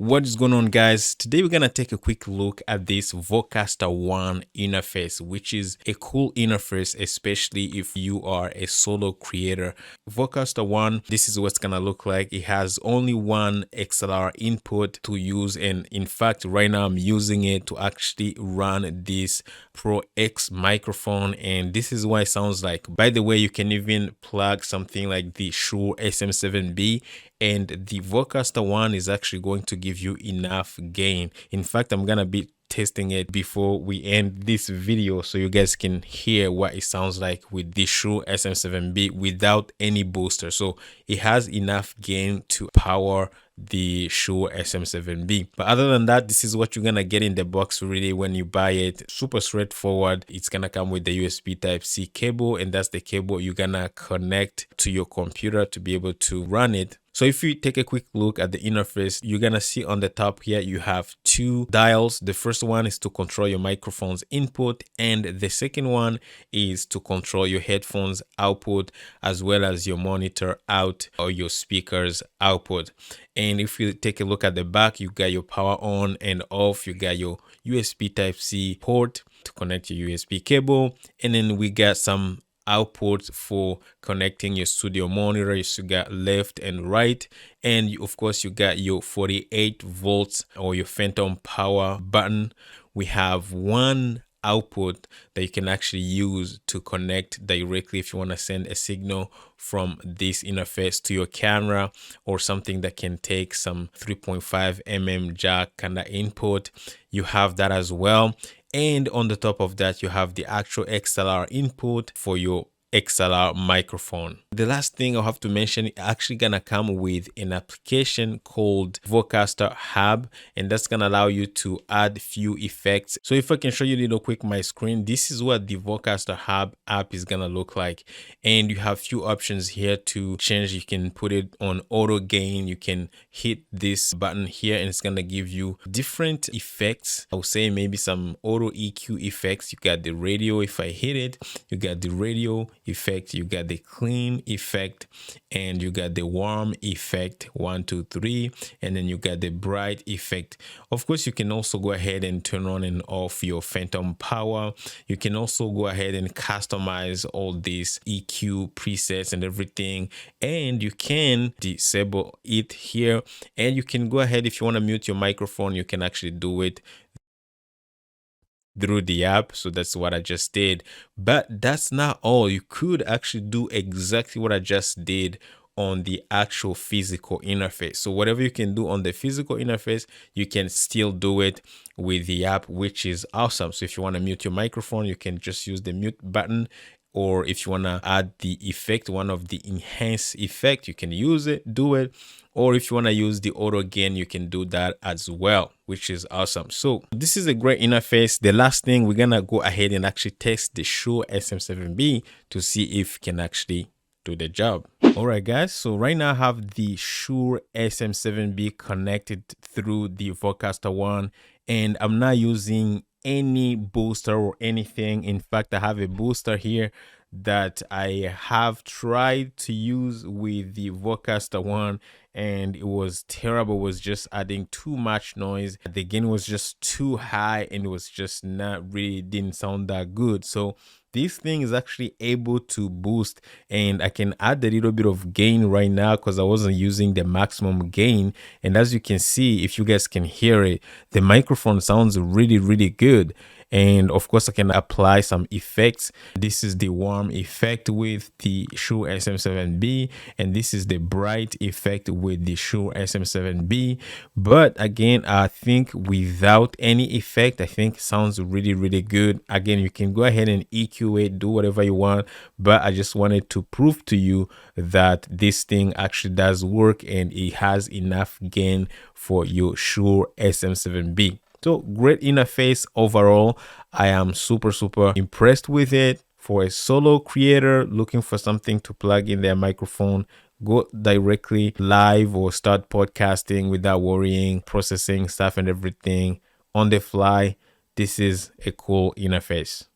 What is going on, guys? Today we're gonna take a quick look at this Vocaster One interface, which is a cool interface, especially if you are a solo creator. Vocaster One, this is what's gonna look like. It has only one XLR input to use, and in fact right now I'm using it to actually run this Pro X microphone, and this is what it sounds like. By the way, you can even plug something like the Shure SM7B, and the Vocaster One is actually going to give you enough gain. In fact, I'm gonna be testing it before we end this video so you guys can hear what it sounds like with the Shure SM7B without any booster. So it has enough gain to power the Shure SM7B. But other than that, this is what you're gonna get in the box really when you buy it. Super straightforward. It's gonna come with the USB Type-C cable, and that's the cable you're gonna connect to your computer to be able to run it. So if you take a quick look at the interface, you're gonna see on the top here you have two dials. The first one is to control your microphone's input, and the second one is to control your headphones output as well as your monitor out or your speakers output. And if you take a look at the back, you got your power on and off, you got your USB Type-C port to connect your USB cable, and then we got some output for connecting your studio monitor. You got left and right, and of course you got your 48 volts or your phantom power button. We have one output that you can actually use to connect directly if you want to send a signal from this interface to your camera, or something that can take some 3.5 mm jack kind of input. You have that as well. And on the top of that, you have the actual XLR input for your XLR microphone. The last thing I'll have to mention, actually gonna come with an application called Vocaster Hub, and that's gonna allow you to add few effects. So if I can show you a little quick my screen, this is what the Vocaster Hub app is gonna look like, and you have few options here to change. You can put it on auto gain. You can hit this button here and it's gonna give you different effects. I would say maybe some auto EQ effects. You got the radio. If I hit it, you got the radio effect, you got the clean effect, and you got the warm effect, 1 2 3, and then you got the bright effect. Of course, you can also go ahead and turn on and off your phantom power. You can also go ahead and customize all these EQ presets and everything, and you can disable it here, and you can go ahead, if you want to mute your microphone, you can actually do it through the app. So that's what I just did, but that's not all. You could actually do exactly what I just did on the actual physical interface. So whatever you can do on the physical interface, you can still do it with the app, which is awesome. So if you want to mute your microphone, you can just use the mute button, or if you want to add the effect, one of the enhance effect, you can use it, do it. Or if you want to use the auto gain, you can do that as well, which is awesome. So this is a great interface. The last thing, we're gonna go ahead and actually test the Shure SM7B to see if it can actually do the job. All right, guys, so right now I have the Shure SM7B connected through the Vocaster One, and I'm not using any booster or anything. In fact, I have a booster here that I have tried to use with the Vocaster One, and it was terrible. It was just adding too much noise. The gain was just too high, and it was just not really, didn't sound that good. So this thing is actually able to boost, and I can add a little bit of gain right now because I wasn't using the maximum gain. And as you can see, if you guys can hear it, the microphone sounds really, really good. And of course, I can apply some effects. This is the warm effect with the Shure SM7B, and this is the bright effect with the Shure SM7B. But again, I think without any effect, I think it sounds really, really good. Again, you can go ahead and EQ it, do whatever you want, but I just wanted to prove to you that this thing actually does work and it has enough gain for your Shure SM7B. So great interface overall. I am super impressed with it. For a solo creator looking for something to plug in their microphone, go directly live or start podcasting without worrying, processing stuff and everything on the fly. This is a cool interface.